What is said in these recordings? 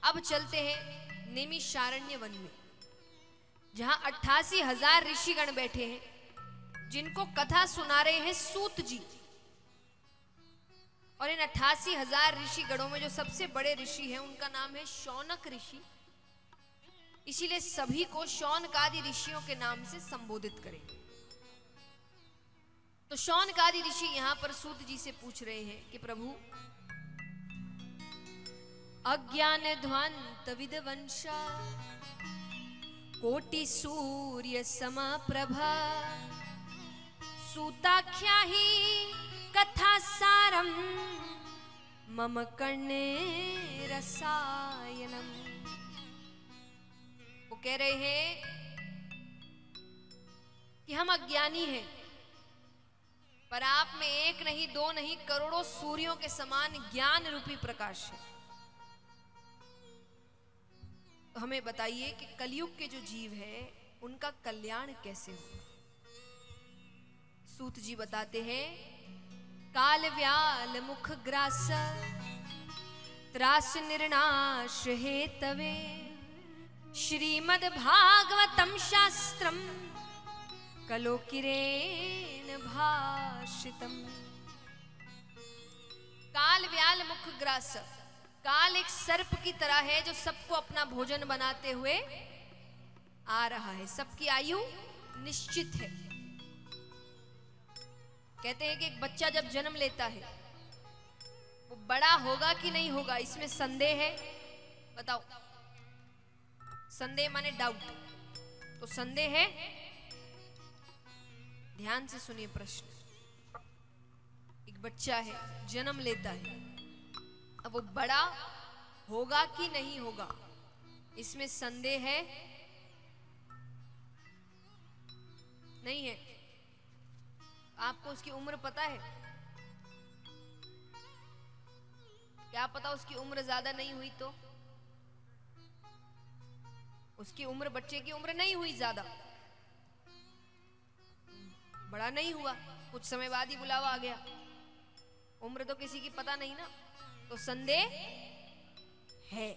अब चलते हैं नैमिषारण्य वन में, जहां 88,000 ऋषिगण बैठे हैं, जिनको कथा सुना रहे हैं सूत जी। और इन 88,000 ऋषिगणों में जो सबसे बड़े ऋषि हैं उनका नाम है शौनक ऋषि। इसीलिए सभी को शौनकादि ऋषियों के नाम से संबोधित करें। तो शौनकादि ऋषि यहां पर सूत जी से पूछ रहे हैं कि प्रभु, अज्ञान ध्वंत विदवंशा कोटि सूर्य समप्रभा सूताख्या ही कथा सारम मम कर्णे रसायनम। वो कह रहे हैं कि हम अज्ञानी हैं, पर आप में एक नहीं, दो नहीं, करोड़ों सूर्यों के समान ज्ञान रूपी प्रकाश है। तो हमें बताइए कि कलयुग के जो जीव है उनका कल्याण कैसे हो। सूत जी बताते हैं, काल व्याल मुख ग्रास त्रास निर्नाश हेतवे श्रीमद् भागवतम शास्त्रम कलोकिरेन भाषितम। काल व्याल मुख ग्रास, काल एक सर्प की तरह है जो सबको अपना भोजन बनाते हुए आ रहा है। सबकी आयु निश्चित है। कहते हैं कि एक बच्चा जब जन्म लेता है वो बड़ा होगा कि नहीं होगा, इसमें संदेह है। बताओ, संदेह माने डाउट, तो संदेह है। ध्यान से सुनिए प्रश्न। एक बच्चा है, जन्म लेता है, अब वो बड़ा होगा कि नहीं होगा, इसमें संदेह है? नहीं है। आपको उसकी उम्र पता है? क्या पता उसकी उम्र ज्यादा नहीं हुई तो? उसकी उम्र, बच्चे की उम्र नहीं हुई ज्यादा, बड़ा नहीं हुआ, कुछ समय बाद ही बुलावा आ गया, उम्र तो किसी की पता नहीं ना, तो संदेह है।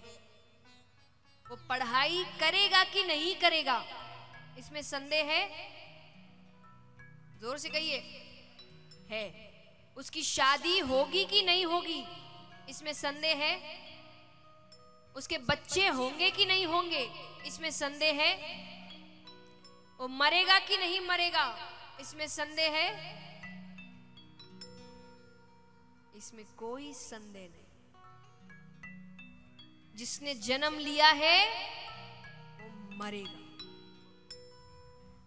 वो पढ़ाई करेगा कि नहीं करेगा, इसमें संदेह है? जोर से कहिए, है। उसकी शादी होगी कि नहीं होगी, इसमें संदेह है? उसके बच्चे होंगे कि नहीं होंगे, इसमें संदेह है? वो मरेगा कि नहीं मरेगा, इसमें संदेह है? इसमें कोई संदेह नहीं। जिसने जन्म लिया है वो मरेगा,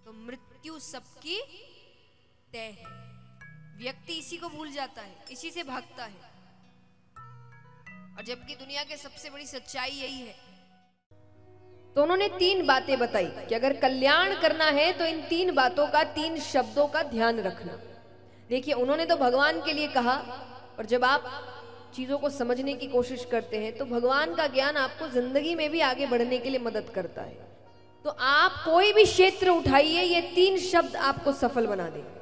तो मृत्यु सबकी तय है। व्यक्ति इसी को भूल जाता है, इसी से भागता है, और जबकि दुनिया के सबसे बड़ी सच्चाई यही है। तो उन्होंने 3 बातें बताई कि अगर कल्याण करना है तो इन 3 बातों का, 3 शब्दों का ध्यान रखना। देखिए, उन्होंने तो भगवान के लिए कहा, और जब आप चीजों को समझने की कोशिश करते हैं तो भगवान का ज्ञान आपको जिंदगी में भी आगे बढ़ने के लिए मदद करता है। तो आप कोई भी क्षेत्र उठाइए, ये 3 शब्द आपको सफल बना देंगे,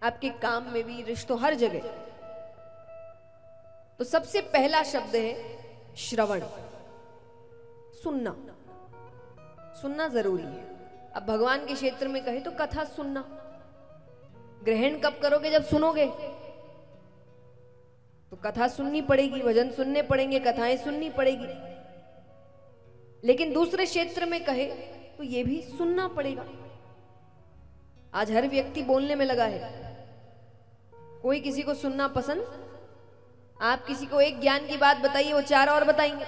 आपके काम में भी, रिश्तों, हर जगह। तो सबसे पहला शब्द है श्रवण, सुनना। सुनना जरूरी है। अब भगवान के क्षेत्र में कहे तो कथा सुनना। ग्रहण कब करोगे? जब सुनोगे। तो कथा सुननी पड़ेगी, भजन सुनने पड़ेंगे, कथाएं सुननी पड़ेगी। लेकिन दूसरे क्षेत्र में कहे तो ये भी सुनना पड़ेगा। आज हर व्यक्ति बोलने में लगा है, कोई किसी को सुनना पसंद। आप किसी को एक ज्ञान की बात बताइए, वो 4 और बताएंगे।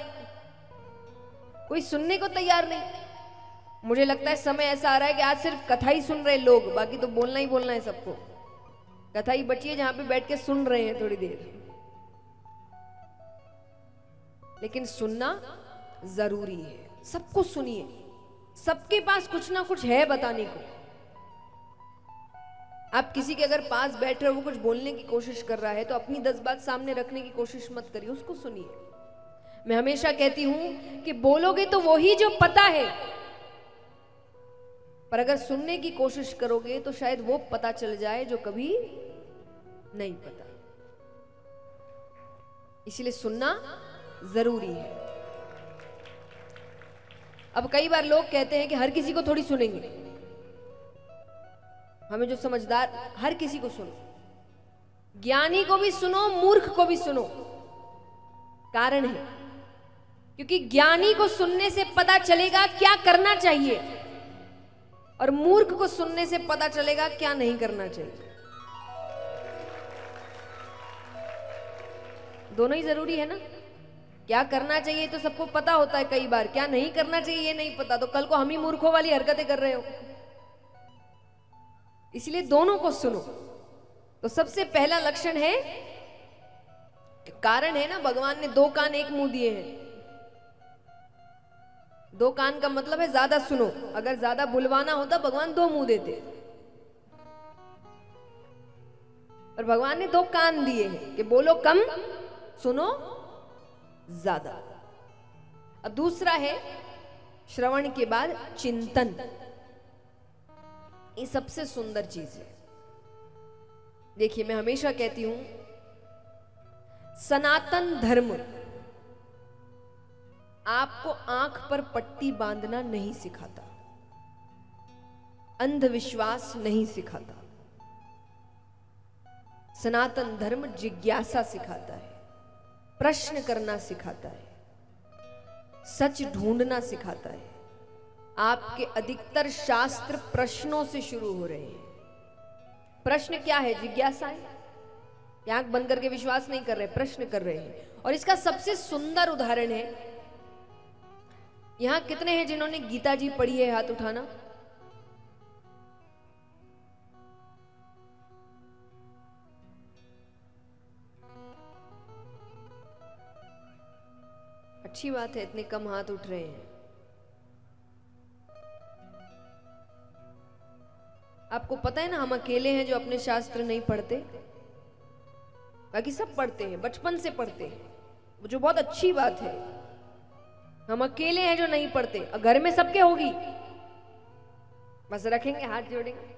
कोई सुनने को तैयार नहीं। मुझे लगता है समय ऐसा आ रहा है कि आज सिर्फ कथा ही सुन रहे लोग, बाकी तो बोलना ही बोलना है सबको। कथा ही बची है जहां पे बैठ के सुन रहे हैं थोड़ी देर। लेकिन सुनना जरूरी है। सबको सुनिए, सबके पास कुछ ना कुछ है बताने को। आप किसी के अगर पास बैठ रहे हो, वो कुछ बोलने की कोशिश कर रहा है, तो अपनी 10 बात सामने रखने की कोशिश मत करिए, उसको सुनिए। मैं हमेशा कहती हूं कि बोलोगे तो वही जो पता है, पर अगर सुनने की कोशिश करोगे तो शायद वो पता चल जाए जो कभी नहीं पता। इसलिए सुनना जरूरी है। अब कई बार लोग कहते हैं कि हर किसी को थोड़ी सुनेंगे, हमें जो समझदार, हर किसी को सुनो, ज्ञानी को भी सुनो, मूर्ख को भी सुनो। कारण है क्योंकि ज्ञानी को सुनने से पता चलेगा क्या करना चाहिए और मूर्ख को सुनने से पता चलेगा क्या नहीं करना चाहिए। दोनों ही जरूरी है ना। क्या करना चाहिए तो सबको पता होता है, कई बार क्या नहीं करना चाहिए ये नहीं पता, तो कल को हम ही मूर्खों वाली हरकतें कर रहे हो। इसलिए दोनों को सुनो। तो सबसे पहला लक्षण है, कारण है ना, भगवान ने 2 कान 1 मुंह दिए हैं। 2 कान का मतलब है ज्यादा सुनो। अगर ज्यादा बुलवाना होता भगवान 2 मुंह देते, और भगवान ने 2 कान दिए हैं कि बोलो कम, सुनो ज्यादा। अब दूसरा है श्रवण के बाद चिंतन। ये सबसे सुंदर चीज है। देखिए, मैं हमेशा कहती हूं, सनातन धर्म आपको आंख पर पट्टी बांधना नहीं सिखाता, अंधविश्वास नहीं सिखाता। सनातन धर्म जिज्ञासा सिखाता है, प्रश्न करना सिखाता है, सच ढूंढना सिखाता है। आपके अधिकतर शास्त्र प्रश्नों से शुरू हो रहे हैं। प्रश्न क्या है? जिज्ञासा है। आंख बंद करके विश्वास नहीं कर रहे, प्रश्न कर रहे हैं। और इसका सबसे सुंदर उदाहरण है, यहां कितने हैं जिन्होंने गीता जी पढ़ी है? हाथ उठाना। अच्छी बात है, इतने कम हाथ उठ रहे हैं। आपको पता है ना, हम अकेले हैं जो अपने शास्त्र नहीं पढ़ते, बाकी सब पढ़ते हैं, बचपन से पढ़ते हैं, जो बहुत अच्छी बात है। हम अकेले हैं जो नहीं पढ़ते, घर में सबके होगी, बस रखेंगे हाथ जोड़ेंगे।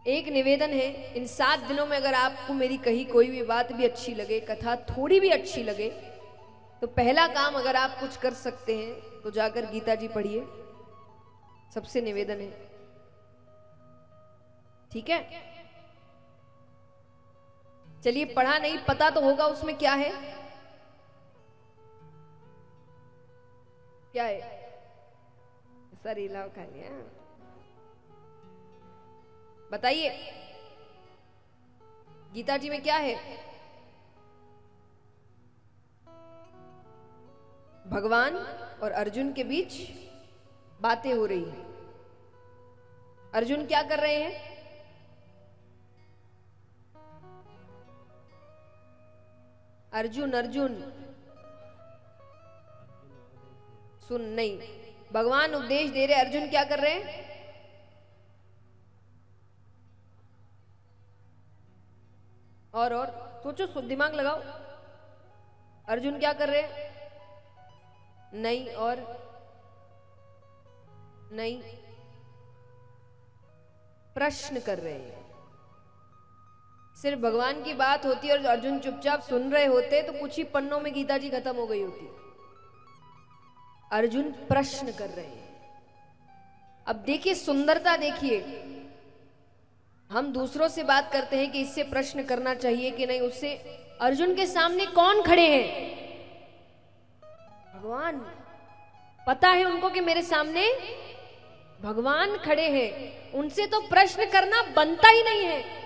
एक निवेदन है, इन 7 दिनों में अगर आपको मेरी कही कोई भी बात भी अच्छी लगे, कथा थोड़ी भी अच्छी लगे, तो पहला काम अगर आप कुछ कर सकते हैं तो जाकर गीता जी पढ़िए। सबसे निवेदन है, ठीक है? चलिए, पढ़ा नहीं, पता तो होगा उसमें क्या है। क्या है? सर हिलाओ खा लिया, बताइए गीता जी में क्या है? भगवान और अर्जुन के बीच बातें हो रही हैं। अर्जुन क्या कर रहे हैं? अर्जुन सुन नहीं, भगवान उपदेश दे रहे, अर्जुन क्या कर रहे हैं? और सोचो, दिमाग लगाओ। अर्जुन क्या कर रहे हैं? नहीं और नहीं, प्रश्न कर रहे हैं। सिर्फ भगवान की बात होती और अर्जुन चुपचाप सुन रहे होते तो कुछ ही पन्नों में गीता जी खत्म हो गई होती। अर्जुन प्रश्न कर रहे हैं। अब देखिए सुंदरता, देखिए, हम दूसरों से बात करते हैं कि इससे प्रश्न करना चाहिए कि नहीं, उससे अर्जुन के सामने कौन खड़े हैं? भगवान। पता है उनको कि मेरे सामने भगवान खड़े हैं, उनसे तो प्रश्न करना बनता ही नहीं है।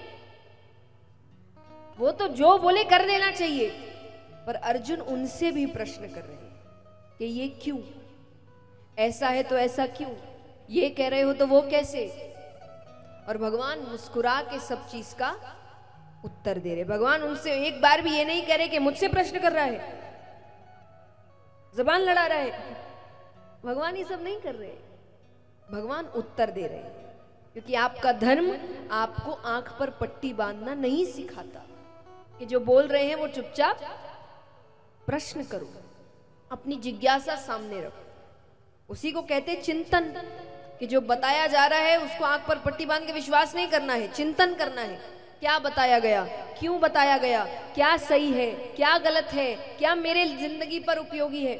वो तो जो बोले कर देना चाहिए, पर अर्जुन उनसे भी प्रश्न कर रहे हैं कि ये क्यों, ऐसा है तो ऐसा क्यों, ये कह रहे हो तो वो कैसे। और भगवान मुस्कुरा के सब चीज का उत्तर दे रहे। भगवान उनसे एक बार भी ये नहीं कह रहे कि मुझसे प्रश्न कर रहा है, जबान लड़ा रहा है। भगवान ये सब नहीं कर रहे, भगवान उत्तर दे रहे हैं। क्योंकि आपका धर्म आपको आंख पर पट्टी बांधना नहीं सिखाता कि जो बोल रहे हैं वो चुपचाप प्रश्न करो, अपनी जिज्ञासा सामने रखो। उसी को कहते चिंतन, कि जो बताया जा रहा है उसको आंख पर पट्टी बांध के विश्वास नहीं करना है, चिंतन करना है। क्या बताया गया, क्यों बताया गया, क्या सही है, क्या गलत है, क्या मेरे जिंदगी पर उपयोगी है,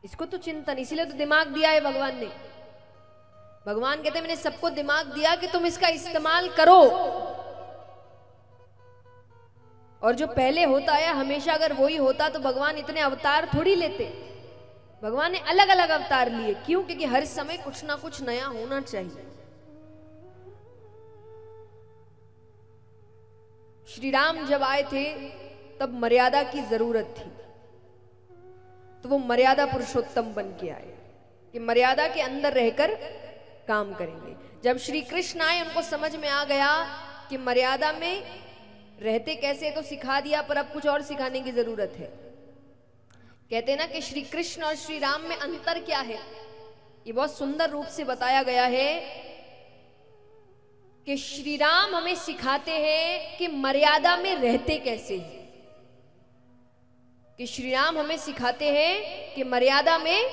इसको तो चिंतन, इसीलिए तो दिमाग दिया है भगवान ने। भगवान कहते मैंने सबको दिमाग दिया कि तुम इसका इस्तेमाल करो। और जो पहले होता है हमेशा अगर वही होता तो भगवान इतने अवतार थोड़ी लेते। भगवान ने अलग अलग अवतार लिए, क्यों? क्योंकि हर समय कुछ ना कुछ नया होना चाहिए। श्री राम जब आए थे तब मर्यादा की जरूरत थी, तो वो मर्यादा पुरुषोत्तम बन के आए कि मर्यादा के अंदर रहकर काम करेंगे। जब श्री कृष्ण आए उनको समझ में आ गया कि मर्यादा में रहते कैसे, तो सिखा दिया, पर अब कुछ और सिखाने की जरूरत है। कहते हैं ना कि श्री कृष्ण और श्री राम में अंतर क्या है, ये बहुत सुंदर रूप से बताया गया है कि श्री राम हमें सिखाते हैं कि मर्यादा में रहते कैसे हैं, कि श्री राम हमें सिखाते हैं कि मर्यादा में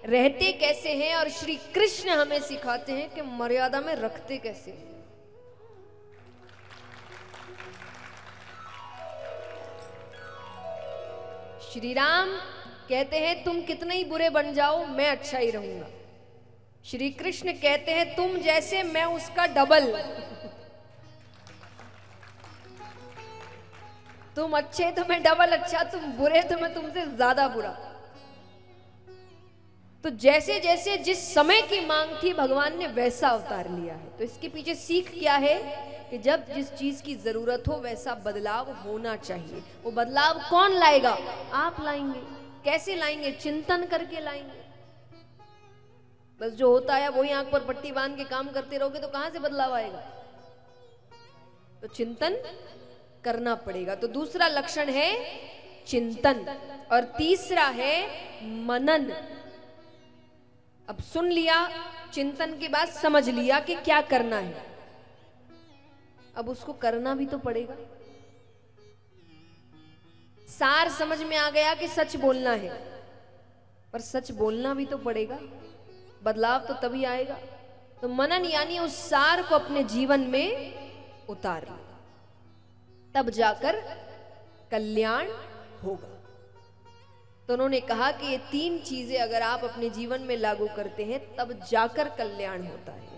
रहते कैसे हैं, और श्री कृष्ण हमें सिखाते हैं कि मर्यादा में रखते कैसे हैं। श्री राम कहते हैं तुम कितने ही बुरे बन जाओ मैं अच्छा ही रहूंगा। श्री कृष्ण कहते हैं तुम जैसे मैं उसका डबल। तुम अच्छे तो मैं डबल अच्छा, तुम बुरे तो मैं तुमसे ज्यादा बुरा। तो जैसे जैसे जिस समय की मांग थी भगवान ने वैसा अवतार लिया है। तो इसके पीछे सीख क्या है कि जब जिस चीज की जरूरत हो वैसा बदलाव होना चाहिए। वो बदलाव कौन लाएगा? आप लाएंगे। कैसे लाएंगे? चिंतन करके लाएंगे। बस जो होता है वही आंख पर पट्टी बांध के काम करते रहोगे तो कहां से बदलाव आएगा? तो चिंतन करना पड़ेगा। तो दूसरा लक्षण है चिंतन, और तीसरा है मनन। अब सुन लिया, चिंतन के बाद समझ लिया कि क्या करना है, अब उसको करना भी तो पड़ेगा। सार समझ में आ गया कि सच बोलना है, पर सच बोलना भी तो पड़ेगा, बदलाव तो तभी आएगा। तो मनन यानी उस सार को अपने जीवन में उतार लो, तब जाकर कल्याण होगा। तो उन्होंने कहा कि ये तीन चीजें अगर आप अपने जीवन में लागू करते हैं तब जाकर कल्याण होता है।